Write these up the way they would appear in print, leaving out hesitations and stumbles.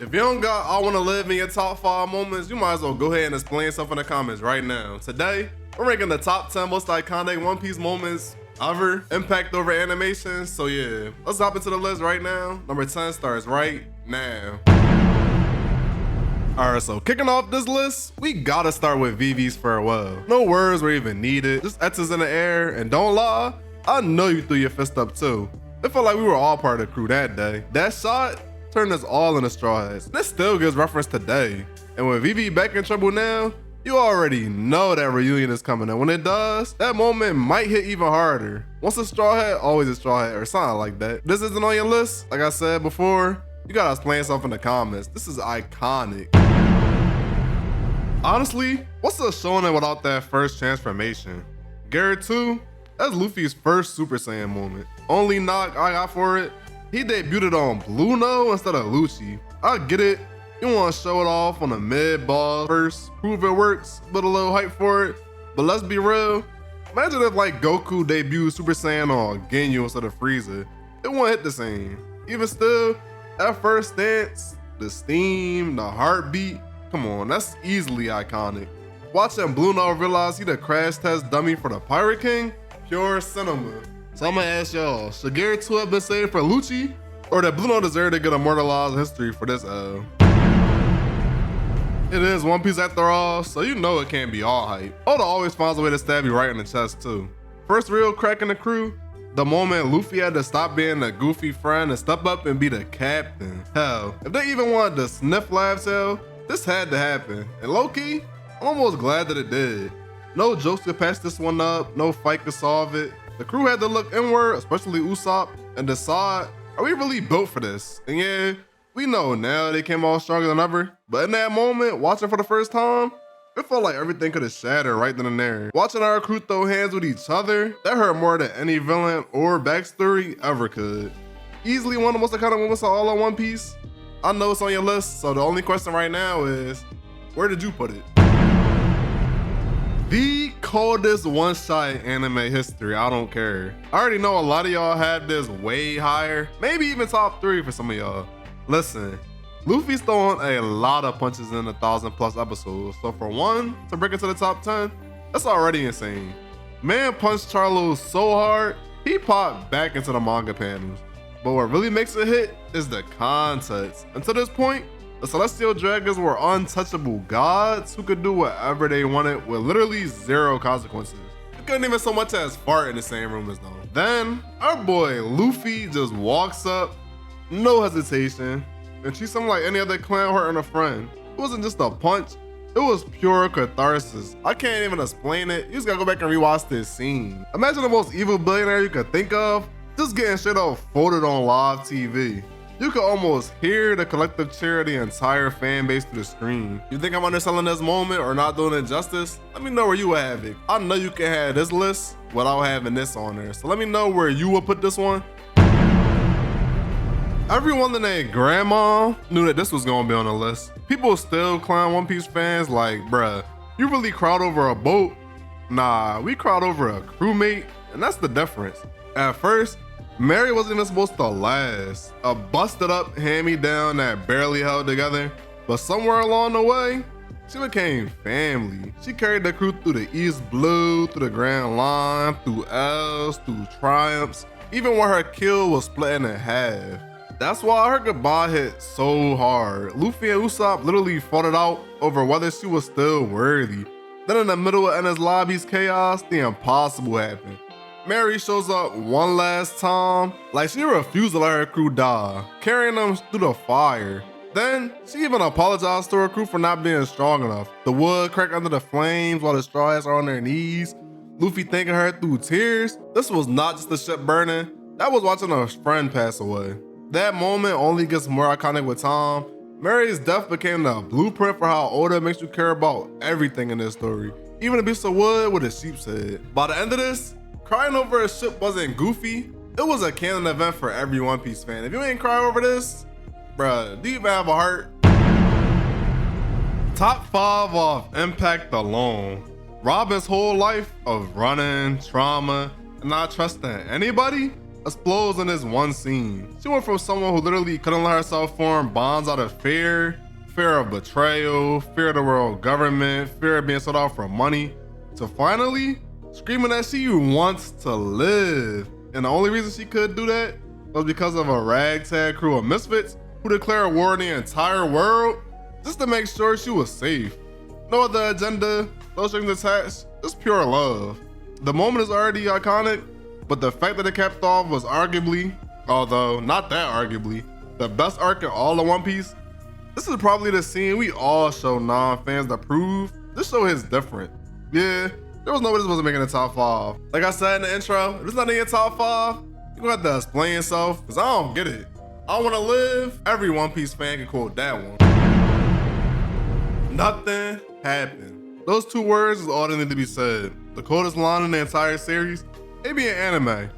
If you don't got I Wanna Live in your top 5 moments, you might as well go ahead and explain stuff in the comments right now. Today, we're ranking the top 10 most iconic One Piece moments ever, impact over animation. So yeah, let's hop into the list right now. Number 10 starts right now. Alright, so kicking off this list, we gotta start with Vivi's farewell. No words were even needed, just X's in the air, and don't lie, I know you threw your fist up too. It felt like we were all part of the crew that day. That shot turned us all into straw hats. This still gives reference today. And with Vivi back in trouble now, you already know that reunion is coming. And when it does, that moment might hit even harder. Once a straw hat, always a straw hat, or something like that. If this isn't on your list, like I said before, you gotta explain stuff in the comments. This is iconic. Honestly, what's a shonen without that first transformation? Garrett 2, that's Luffy's first Super Saiyan moment. Only knock I got for it, he debuted on Blue No instead of Lucci. I get it, you want to show it off on a mid-boss first, prove it works, put a little hype for it, but let's be real, imagine if like Goku debuted Super Saiyan on Ginyu instead of Frieza. It won't hit the same. Even still, that first stance, the steam, the heartbeat, come on, that's easily iconic. Watching Blue No realize he the crash test dummy for the Pirate King, pure cinema. So I'm gonna ask y'all, should Garrett 2 have been saved for Lucci, or did Blue No deserve to get immortalized in history for this L? It is One Piece after all, so you know it can't be all hype. Oda always finds a way to stab you right in the chest too. First real crack in the crew, the moment Luffy had to stop being a goofy friend and step up and be the captain. Hell, if they even wanted to sniff Laugh Tale, this had to happen. And low-key, I'm almost glad that it did. No jokes could patch this one up, no fight could solve it. The crew had to look inward, especially Usopp, and decide, are we really built for this? And yeah, we know now they came out stronger than ever, but in that moment, watching for the first time, it felt like everything could have shattered right then and there. Watching our crew throw hands with each other, that hurt more than any villain or backstory ever could. Easily one of the most iconic moments of all of One Piece. I know it's on your list, so the only question right now is, where did you put it? The coldest one-shot in anime history, I don't care. I already know a lot of y'all had this way higher, maybe even top 3 for some of y'all. Listen, Luffy's throwing a lot of punches in 1,000+ episodes, so for one to break into the top 10, that's already insane. Man punched Charlos so hard, he popped back into the manga panels. But what really makes it hit is the context. Until this point, the Celestial Dragons were untouchable gods who could do whatever they wanted with literally 0 consequences. You couldn't even so much as fart in the same room as them. Then, our boy Luffy just walks up, no hesitation, and treats him like any other clan hurting a friend. It wasn't just a punch, it was pure catharsis. I can't even explain it, you just gotta go back and rewatch this scene. Imagine the most evil billionaire you could think of, just getting straight up folded on live TV. You could almost hear the collective cheer of the entire fan base through the screen. You think I'm underselling this moment or not doing it justice? Let me know where you have it. I know you can have this list without having this on there. So let me know where you would put this one. Everyone and their grandma knew that this was gonna be on the list. People still clown One Piece fans like, bruh, you really cried over a boat? Nah, we cried over a crewmate, and that's the difference. At first, Mary wasn't even supposed to last. A busted up hand-me-down that barely held together, but somewhere along the way, she became family. She carried the crew through the East Blue, through the Grand Line, through L's, through triumphs, even when her kill was split in half. That's why her goodbye hit so hard. Luffy and Usopp literally fought it out over whether she was still worthy. Then in the middle of Enies Lobby's chaos, the impossible happened. Mary shows up one last time, like she refused to let her crew die, carrying them through the fire. Then, she even apologized to her crew for not being strong enough. The wood cracked under the flames while the straw hats are on their knees. Luffy thanking her through tears. This was not just the ship burning, that was watching a friend pass away. That moment only gets more iconic with time. Mary's death became the blueprint for how Oda makes you care about everything in this story, even a piece of wood with a sheep's head. By the end of this, crying over a ship wasn't goofy, it was a canon event for every One Piece fan. If you ain't cry over this, bruh, do you even have a heart? Top 5 off impact alone. Robin's whole life of running, trauma, and not trusting anybody explodes in this one scene. She went from someone who literally couldn't let herself form bonds out of fear of betrayal, fear of the world government, fear of being sold out for money, to finally screaming that she wants to live. And the only reason she could do that was because of a ragtag crew of misfits who declared war on the entire world just to make sure she was safe. No other agenda, no strings attached, just pure love. The moment is already iconic, but the fact that it capped off was arguably, although not that arguably, the best arc in all of One Piece. This is probably the scene we all show non-fans to prove this show is different. Yeah, there was no way this wasn't making the top 5. Like I said in the intro, if it's not in your top 5, you're gonna have to explain yourself, because I don't get it. I wanna live, every One Piece fan can quote that one. Nothing happened. Those 2 words is all that need to be said. The coldest line in the entire series, maybe in anime.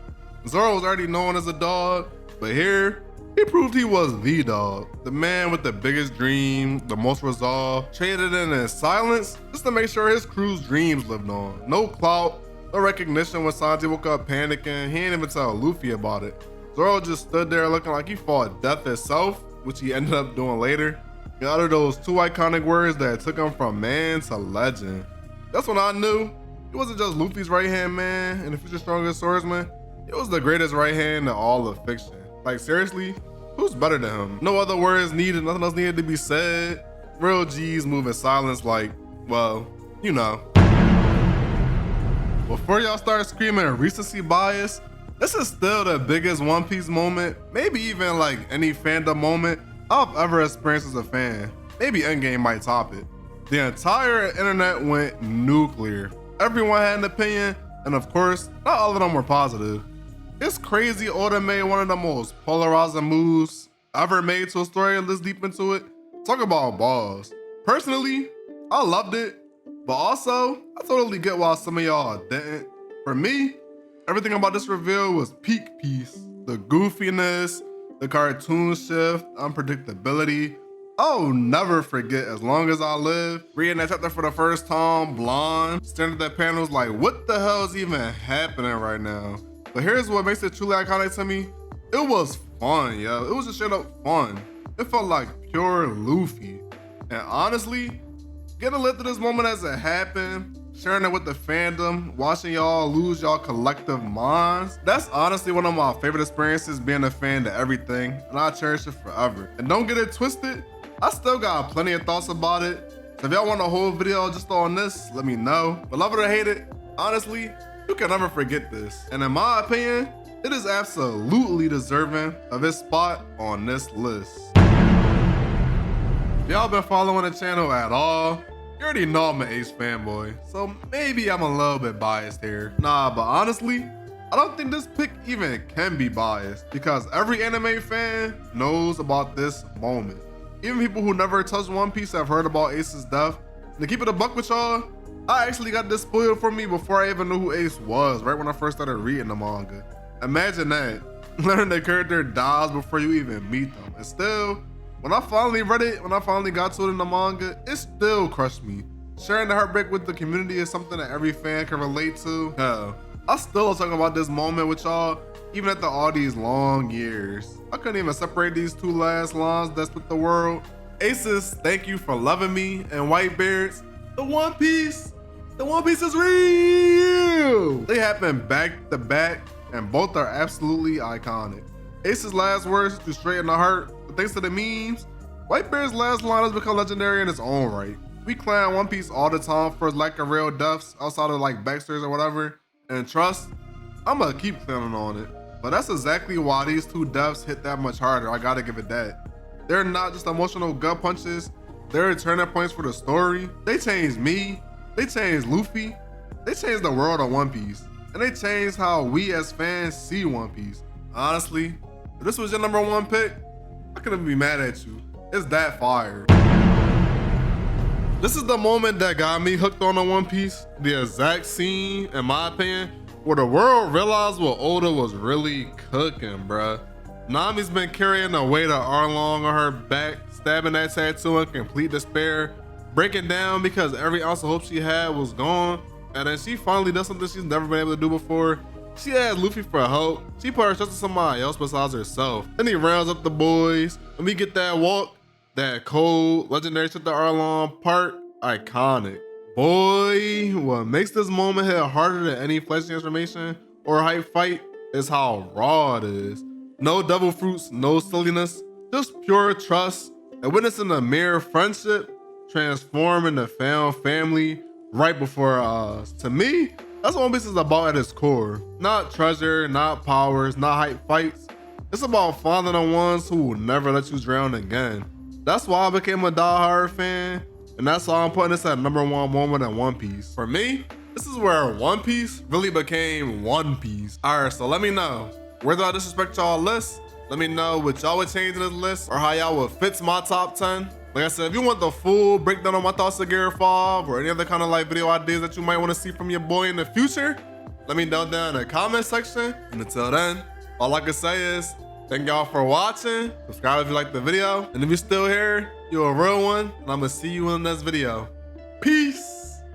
Zoro was already known as a dog, but here, he proved he was the dog. The man with the biggest dream, the most resolve, traded in his silence just to make sure his crew's dreams lived on. No clout, no recognition when Sanji woke up panicking. He didn't even tell Luffy about it. Zoro just stood there looking like he fought death itself, which he ended up doing later. He uttered those 2 iconic words that took him from man to legend. That's when I knew he wasn't just Luffy's right-hand man and the future strongest swordsman. It was the greatest right hand in all of fiction. Like seriously, who's better than him? No other words needed, nothing else needed to be said. Real G's move in silence like, well, you know. Before y'all start screaming recency bias, this is still the biggest One Piece moment, maybe even like any fandom moment I've ever experienced as a fan. Maybe Endgame might top it. The entire internet went nuclear. Everyone had an opinion, and of course, not all of them were positive. It's crazy Oda made one of the most polarizing moves ever made to a story this deep into it. Talk about balls. Personally, I loved it, but also, I totally get why some of y'all didn't. For me, everything about this reveal was peak piece. The goofiness, the cartoon shift, unpredictability. I'll never forget as long as I live, reading that chapter for the first time, blonde, staring at that panels like, what the hell is even happening right now? But here's what makes it truly iconic to me. It was fun, yo. It was just straight up fun. It felt like pure Luffy. And honestly, getting lit to this moment as it happened, sharing it with the fandom, watching y'all lose y'all collective minds, that's honestly one of my favorite experiences, being a fan to everything, and I cherish it forever. And don't get it twisted, I still got plenty of thoughts about it. So if y'all want a whole video just on this, let me know. But love it or hate it, honestly, you can never forget this. And in my opinion, it is absolutely deserving of its spot on this list. If y'all been following the channel at all, you already know I'm an Ace fanboy, so maybe I'm a little bit biased here. Nah, but honestly, I don't think this pick even can be biased, because every anime fan knows about this moment. Even people who never touched One Piece have heard about Ace's death. And to keep it a buck with y'all, I actually got this spoiled for me before I even knew who Ace was, right when I first started reading the manga. Imagine that, learning the character dies before you even meet them. And still, when I finally read it, when I finally got to it in the manga, it still crushed me. Sharing the heartbreak with the community is something that every fan can relate to. Hell, I still talk about this moment with y'all, even after all these long years. I couldn't even separate these 2 last lines that split the world. Ace's "thank you for loving me" and Whitebeard's the One Piece is real. They happen back to back, and both are absolutely iconic. Ace's last words to straight in the heart, but thanks to the memes, Whitebeard's last line has become legendary in its own right. We clown One Piece all the time for its lack of real deaths outside of like backstories or whatever, and trust, I'ma keep clowning on it. But that's exactly why these 2 deaths hit that much harder, I gotta give it that. They're not just emotional gut punches, they're turning points for the story. They changed me, they changed Luffy, they changed the world of One Piece, and they changed how we as fans see One Piece. Honestly, if this was your number 1 pick, I couldn't be mad at you. It's that fire. This is the moment that got me hooked on the One Piece. The exact scene, in my opinion, where the world realized what Oda was really cooking, bruh. Nami's been carrying the weight of Arlong on her back, stabbing that tattoo in complete despair, breaking down because every ounce of hope she had was gone, and then she finally does something she's never been able to do before. She asked Luffy for help. She put her trust in somebody else besides herself. Then he rounds up the boys, and we get that walk, that cold, legendary trip to Arlong Park, iconic. Boy, what makes this moment hit harder than any flesh transformation or hype fight is how raw it is. No devil fruits, no silliness, just pure trust and witnessing a mere friendship transform into found family right before us. To me, that's what One Piece is about at its core. Not treasure, not powers, not hype fights. It's about finding the ones who will never let you drown again. That's why I became a diehard fan, and that's why I'm putting this at #1 moment in One Piece. For me, this is where One Piece really became One Piece. Alright, so let me know, whether I disrespect y'all list, let me know what y'all would change in this list or how y'all would fit my top 10. Like I said, if you want the full breakdown on my thoughts of Gear 5 or any other kind of like video ideas that you might want to see from your boy in the future, let me know down in the comment section. And until then, all I can say is thank y'all for watching. Subscribe if you like the video. And if you're still here, you're a real one. And I'm gonna see you in the next video. Peace.